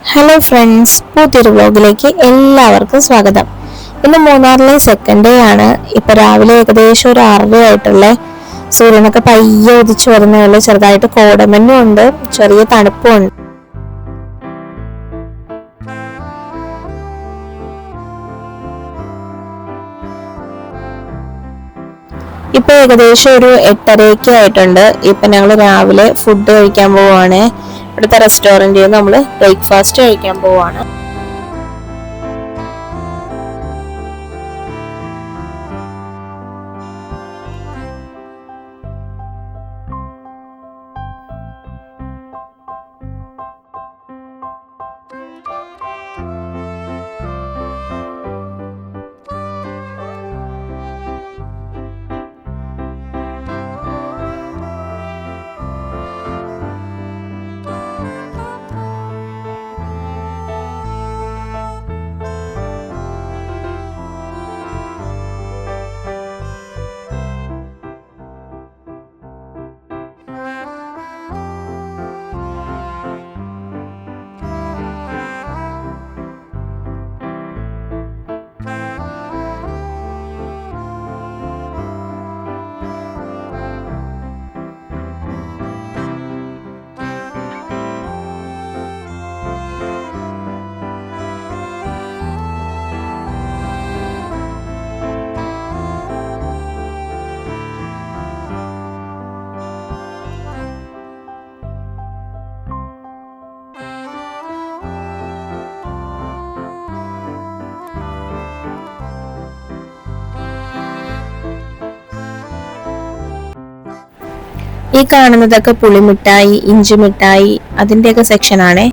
Hello friends, പുതിയൊരു വ്ലോഗിലേക്ക് എല്ലാവർക്കും സ്വാഗതം. ഇന്ന് മൂന്നാറിലെ സെക്കൻഡ് ഡേ ആണ്. ഇപ്പൊ രാവിലെ ഏകദേശം ഒരു 6:30 ആയിട്ടുള്ള സൂര്യനൊക്കെ പയ്യെ ഉദിച്ചു വരുന്നേ. ചെറുതായിട്ട് കോടമഞ്ഞും ഉണ്ട്, ചെറിയ തണുപ്പും ഉണ്ട്. ഇപ്പൊ ഏകദേശം ഒരു 8:30 ആയിട്ടുണ്ട്. ഇപ്പൊ ഞങ്ങൾ രാവിലെ ഫുഡ് കഴിക്കാൻ പോവാണ്. ഇവിടുത്തെ റെസ്റ്റോറന്റിൽ നിന്ന് നമ്മൾ ബ്രേക്ക്ഫാസ്റ്റ് കഴിക്കാൻ പോവാണ്. ഈ കാണുന്നതൊക്കെ പുളിമിഠായി, ഇഞ്ചി മിഠായി, അതിന്റെയൊക്കെ സെക്ഷൻ ആണേ.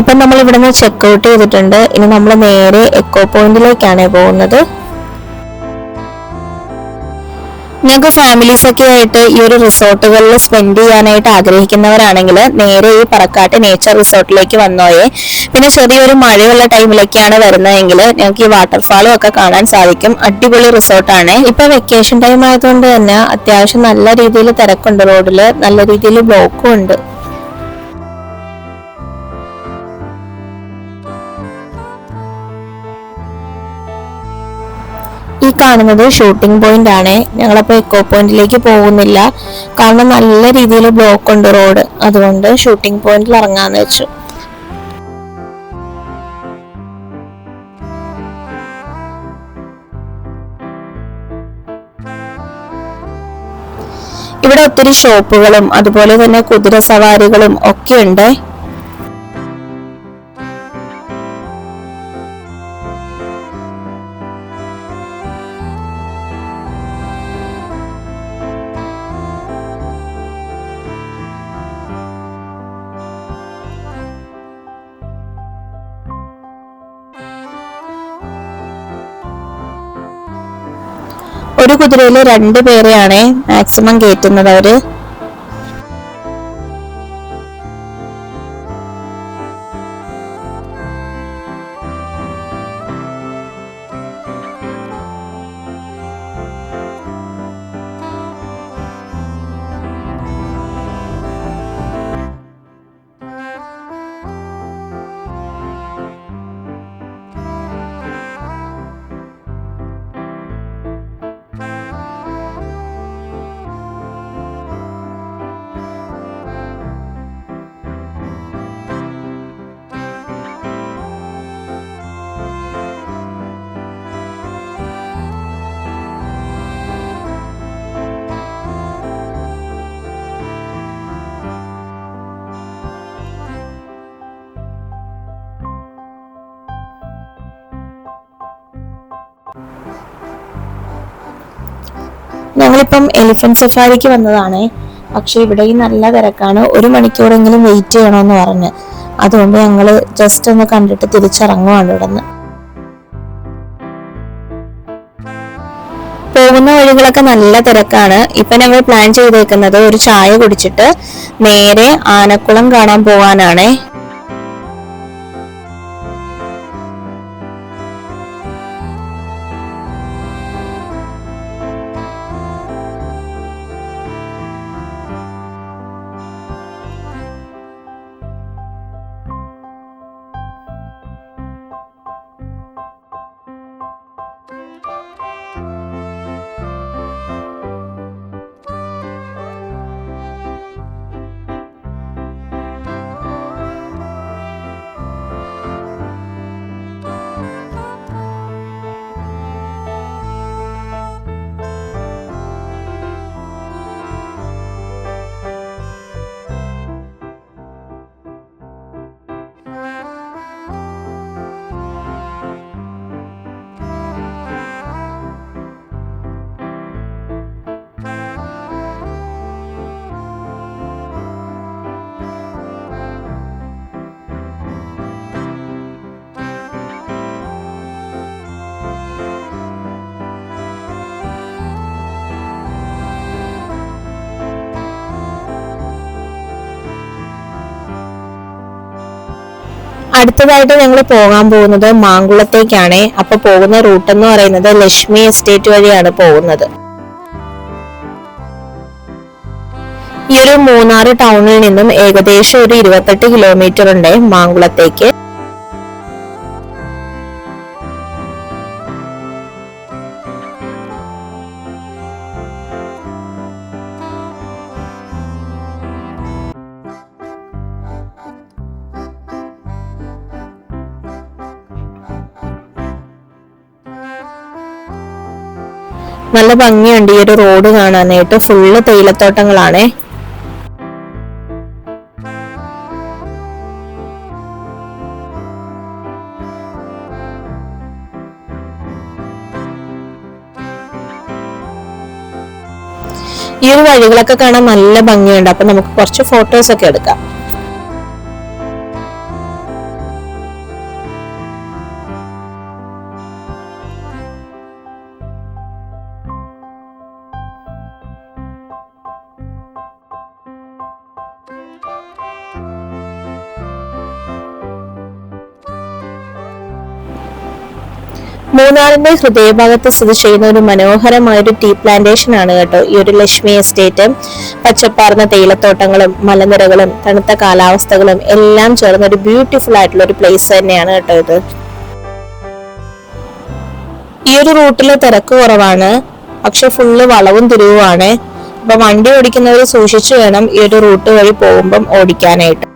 ഇപ്പൊ നമ്മൾ ഇവിടുന്ന് ചെക്ക് ഔട്ട് ചെയ്തിട്ടുണ്ട്. ഇനി നമ്മൾ നേരെ എക്കോ പോയിന്റിലേക്കാണ് പോകുന്നത്. ഞങ്ങൾക്ക് ഫാമിലീസ് ഒക്കെ ആയിട്ട് ഈ ഒരു റിസോർട്ടുകളിൽ സ്പെൻഡ് ചെയ്യാനായിട്ട് ആഗ്രഹിക്കുന്നവരാണെങ്കിൽ നേരെ ഈ പറക്കാട്ട് നേച്ചർ റിസോർട്ടിലേക്ക് വന്നോയേ. പിന്നെ ചെറിയൊരു മഴയുള്ള ടൈമിലൊക്കെയാണ് വരുന്നതെങ്കിൽ ഞങ്ങൾക്ക് ഈ വാട്ടർഫാളും ഒക്കെ കാണാൻ സാധിക്കും. അടിപൊളി റിസോർട്ടാണ്. ഇപ്പൊ വെക്കേഷൻ ടൈം ആയതുകൊണ്ട് തന്നെ അത്യാവശ്യം നല്ല രീതിയിൽ തിരക്കുണ്ട്. റോഡില് നല്ല രീതിയിൽ ബ്ലോക്കും ഉണ്ട്. ഈ കാണുന്നത് ഷൂട്ടിംഗ് പോയിന്റ് ആണ്. ഞങ്ങളപ്പോ എക്കോ പോയിന്റിലേക്ക് പോകുന്നില്ല, കാരണം നല്ല രീതിയിൽ ബ്ലോക്ക് ഉണ്ട് റോഡ്. അതുകൊണ്ട് ഷൂട്ടിംഗ് പോയിന്റിൽ ഇറങ്ങാന്ന് വെച്ചു. ഇവിടെ ഒത്തിരി ഷോപ്പുകളും അതുപോലെ തന്നെ കുതിര സവാരികളും ഒക്കെ ഉണ്ട്. ഒരു കുതിരയില് 2 പേരെയാണ് മാക്സിമം കയറ്റുന്നത് അവര്. ഞങ്ങളിപ്പം എലിഫന്റ് സഫാരിക്ക് വന്നതാണ്. പക്ഷെ ഇവിടെയും നല്ല തിരക്കാണ്. 1 മണിക്കൂറെങ്കിലും വെയിറ്റ് ചെയ്യണമെന്ന് പറഞ്ഞ്. അതുകൊണ്ട് ഞങ്ങള് ജസ്റ്റ് ഒന്ന് കണ്ടിട്ട് തിരിച്ചിറങ്ങുവാണ്. ഇവിടെ നിന്ന് പോകുന്ന വഴികളൊക്കെ നല്ല തിരക്കാണ്. ഇപ്പൊ ഞങ്ങൾ പ്ലാൻ ചെയ്തേക്കുന്നത് ഒരു ചായ കുടിച്ചിട്ട് നേരെ ആനക്കുളം കാണാൻ പോകാനാണ്. അടുത്തതായിട്ട് ഞങ്ങൾ പോകാൻ പോകുന്നത് മാങ്കുളത്തേക്കാണ്. അപ്പൊ പോകുന്ന റൂട്ട് എന്ന് പറയുന്നത് ലക്ഷ്മി എസ്റ്റേറ്റ് വഴിയാണ് പോകുന്നത്. ഈ ഒരു മൂന്നാർ ടൗണിൽ നിന്നും ഏകദേശം ഒരു 28 കിലോമീറ്റർ ഉണ്ട് മാങ്കുളത്തേക്ക്. നല്ല ഭംഗിയുണ്ട് ഈ ഒരു റോഡ് കാണാനായിട്ട്. ഫുള്ള് തേയിലത്തോട്ടങ്ങളാണ്. ഈ ഒരു വഴികളൊക്കെ കാണാൻ നല്ല ഭംഗിയുണ്ട്. അപ്പൊ നമുക്ക് കുറച്ച് ഫോട്ടോസ് ഒക്കെ എടുക്കാം. മൂന്നാറിന്റെ ഹൃദയഭാഗത്ത് സ്ഥിതി ചെയ്യുന്ന ഒരു മനോഹരമായ ഒരു ടീ പ്ലാന്റേഷൻ ആണ് കേട്ടോ ഈ ഒരു ലക്ഷ്മി എസ്റ്റേറ്റ്. പച്ചപ്പാർന്ന തേയിലത്തോട്ടങ്ങളും മലനിരകളും തണുത്ത കാലാവസ്ഥകളും എല്ലാം ചേർന്ന ഒരു ബ്യൂട്ടിഫുൾ ആയിട്ടുള്ള ഒരു പ്ലേസ് തന്നെയാണ് കേട്ടോ ഇത്. ഈ ഒരു റൂട്ടില് തിരക്ക് കുറവാണ്, പക്ഷെ ഫുള്ള് വളവും തിരിവുമാണ്. അപ്പൊ വണ്ടി ഓടിക്കുന്നവർ സൂക്ഷിച്ചു വേണം ഈ ഒരു റൂട്ട് വഴി പോകുമ്പം ഓടിക്കാനായിട്ട്.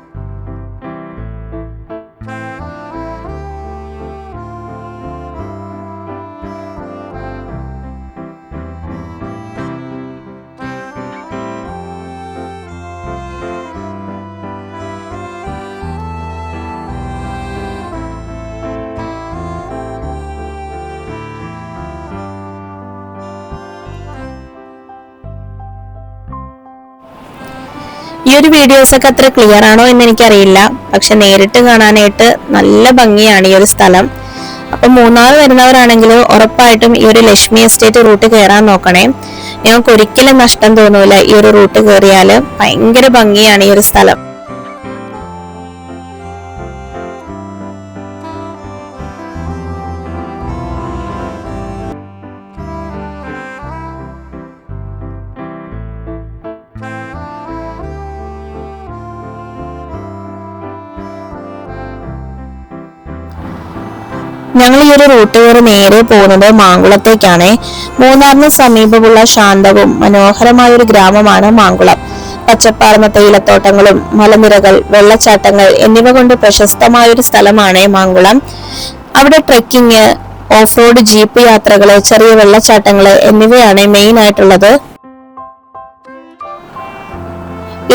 ഈ ഒരു വീഡിയോസ് ഒക്കെ അത്ര ക്ലിയർ ആണോ എന്ന് എനിക്കറിയില്ല, പക്ഷെ നേരിട്ട് കാണാനായിട്ട് നല്ല ഭംഗിയാണ് ഈ ഒരു സ്ഥലം. അപ്പൊ മൂന്നാർ വരുന്നവരാണെങ്കിൽ ഉറപ്പായിട്ടും ഈ ഒരു ലക്ഷ്മി എസ്റ്റേറ്റ് റൂട്ട് കയറാൻ നോക്കണേ. ഞങ്ങൾക്ക് ഒരിക്കലും നഷ്ടം തോന്നൂല ഈ ഒരു റൂട്ട് കയറിയാല്. ഭയങ്കര ഭംഗിയാണ് ഈ ഒരു സ്ഥലം. ഞങ്ങൾ ഈ ഒരു റൂട്ട് കയറി നേരെ പോകുന്നത് മാങ്കുളത്തേക്കാണ്. മൂന്നാറിന് സമീപമുള്ള ശാന്തവും മനോഹരമായ ഒരു ഗ്രാമമാണ് മാങ്കുളം. പച്ചപ്പാർന്ന തേയിലത്തോട്ടങ്ങളും മലനിരകൾ, വെള്ളച്ചാട്ടങ്ങൾ എന്നിവ കൊണ്ട് പ്രശസ്തമായ ഒരു സ്ഥലമാണ് മാങ്കുളം. അവിടെ ട്രെക്കിങ്, ഓഫ് റോഡ് ജീപ്പ് യാത്രകള്, ചെറിയ വെള്ളച്ചാട്ടങ്ങള് എന്നിവയാണ് മെയിൻ ആയിട്ടുള്ളത്.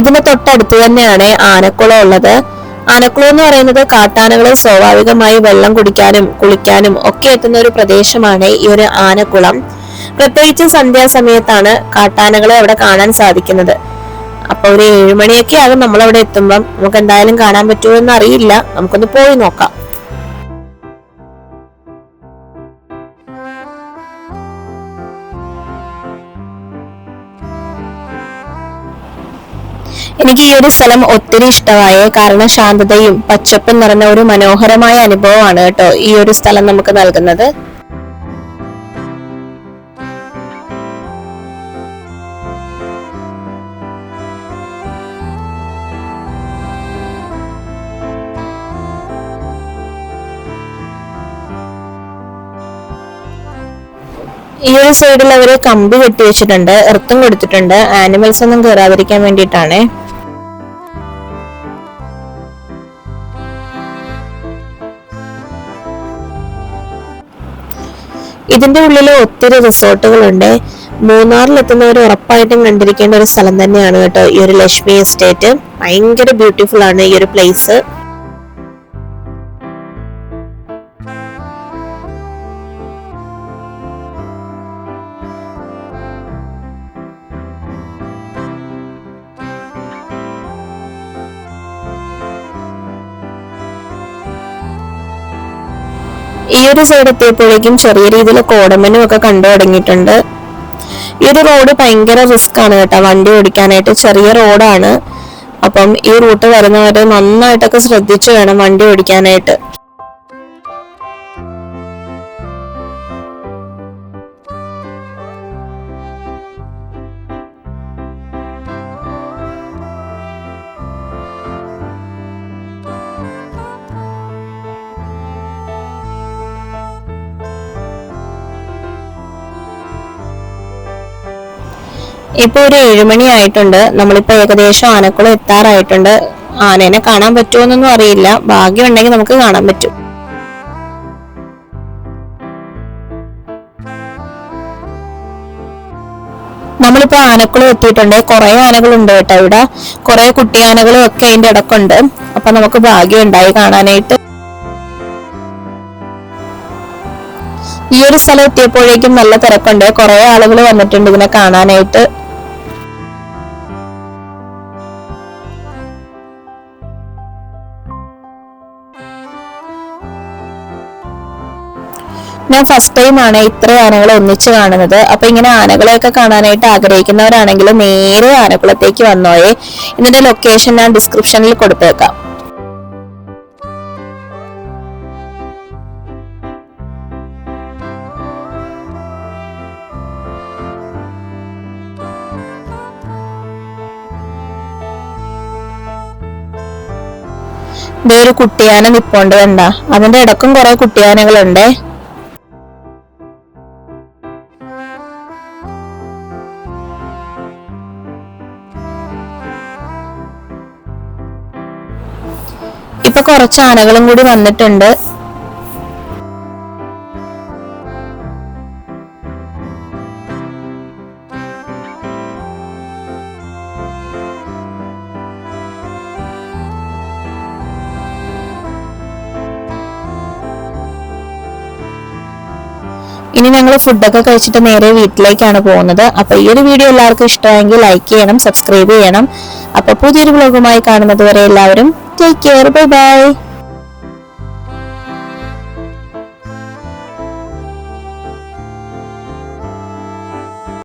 ഇതിന് തൊട്ടടുത്ത് തന്നെയാണ് ആനക്കുളം ഉള്ളത്. ആനക്കുളം എന്ന് പറയുന്നത് കാട്ടാനകളെ സ്വാഭാവികമായി വെള്ളം കുടിക്കാനും കുളിക്കാനും ഒക്കെ എത്തുന്ന ഒരു പ്രദേശമാണ് ഈ ഒരു ആനക്കുളം. പ്രത്യേകിച്ച് സന്ധ്യാസമയത്താണ് കാട്ടാനകളെ അവിടെ കാണാൻ സാധിക്കുന്നത്. അപ്പൊ ഒരു 7 മണിയൊക്കെ ആകും നമ്മളവിടെ എത്തുമ്പം. നമുക്ക് എന്തായാലും കാണാൻ പറ്റുമോ എന്ന് അറിയില്ല, നമുക്കൊന്ന് പോയി നോക്കാം. എനിക്ക് ഈ ഒരു സ്ഥലം ഒത്തിരി ഇഷ്ടമായി. കാരണം ശാന്തതയും പച്ചപ്പും നിറഞ്ഞ ഒരു മനോഹരമായ അനുഭവമാണ് കേട്ടോ ഈ ഒരു സ്ഥലം നമുക്ക് നൽകുന്നത്. ഈ ഒരു സൈഡിൽ അവര് കമ്പി കെട്ടി വെച്ചിട്ടുണ്ട്, എർത്തും കൊടുത്തിട്ടുണ്ട്, ആനിമൽസ് ഒന്നും കയറാതിരിക്കാൻ വേണ്ടിയിട്ടാണ്. ഇതിന്റെ ഉള്ളിൽ ഒത്തിരി റിസോർട്ടുകളുണ്ട്. മൂന്നാറിലെത്തുന്നവർ ഉറപ്പായിട്ടും കണ്ടിരിക്കേണ്ട ഒരു സ്ഥലം തന്നെയാണ് കേട്ടോ ഈ ഒരു ലക്ഷ്മി എസ്റ്റേറ്റ്. ഭയങ്കര ബ്യൂട്ടിഫുൾ ആണ് ഈ ഒരു പ്ലേസ്. ഈ ഒരു സൈഡ് എത്തിയപ്പോഴേക്കും ചെറിയ രീതിയിൽ കോടമനും ഒക്കെ കണ്ടു തുടങ്ങിയിട്ടുണ്ട്. ഈ ഒരു റോഡ് ഭയങ്കര റിസ്ക് ആണ് കേട്ടോ വണ്ടി ഓടിക്കാനായിട്ട്. ചെറിയ റോഡാണ്. അപ്പം ഈ റൂട്ട് വരുന്നവരെ നന്നായിട്ടൊക്കെ ശ്രദ്ധിച്ചു വേണം വണ്ടി ഓടിക്കാനായിട്ട്. ഇപ്പൊ ഒരു 7 മണി ആയിട്ടുണ്ട്. നമ്മളിപ്പോ ഏകദേശം ആനക്കുളം എത്താറായിട്ടുണ്ട്. ആനേനെ കാണാൻ പറ്റുമോന്നൊന്നും അറിയില്ല. ഭാഗ്യം ഉണ്ടെങ്കിൽ നമുക്ക് കാണാൻ പറ്റും. നമ്മളിപ്പോ ആനക്കുളം എത്തിയിട്ടുണ്ട്. കുറെ ആനകളുണ്ട് കേട്ടോ ഇവിടെ. കുറെ കുട്ടിയാനകളും ഒക്കെ അതിന്റെ ഇടക്കുണ്ട്. അപ്പൊ നമുക്ക് ഭാഗ്യം ഉണ്ടായി കാണാനായിട്ട്. ഈ ഒരു സ്ഥലം എത്തിയപ്പോഴേക്കും നല്ല തിരക്കുണ്ട്. കുറെ ആളുകൾ വന്നിട്ടുണ്ട് ഇതിനെ കാണാനായിട്ട്. ഞാൻ ഫസ്റ്റ് ടൈം ആണ് ഇത്ര ആനകളെ ഒന്നിച്ച് കാണുന്നത്. അപ്പൊ ഇങ്ങനെ ആനകളെയൊക്കെ കാണാനായിട്ട് ആഗ്രഹിക്കുന്നവരാണെങ്കിൽ നേരെ ആനക്കുളത്തേക്ക് വന്നോയേ. ഇതിന്റെ ലൊക്കേഷൻ ഞാൻ ഡിസ്ക്രിപ്ഷനിൽ കൊടുത്തേക്കാം. ഒരു കുട്ടിയാന നിപ്പോണ്ട് കണ്ട. അതിന്റെ ഇടക്കും കുറെ കുട്ടിയാനകളുണ്ട്. ഇപ്പൊ കുറച്ച് ആനകളും കൂടി വന്നിട്ടുണ്ട്. ഇനി ഞങ്ങൾ ഫുഡൊക്കെ കഴിച്ചിട്ട് നേരെ വീട്ടിലേക്കാണ് പോകുന്നത്. അപ്പൊ ഈ ഒരു വീഡിയോ എല്ലാവർക്കും ഇഷ്ടമായെങ്കിൽ ലൈക്ക് ചെയ്യണം, സബ്സ്ക്രൈബ് ചെയ്യണം. അപ്പൊ പുതിയൊരു വ്ലോഗുമായി കാണുന്നത് വരെ എല്ലാവരും ടേക്ക് കെയർ, ബൈ ബൈ.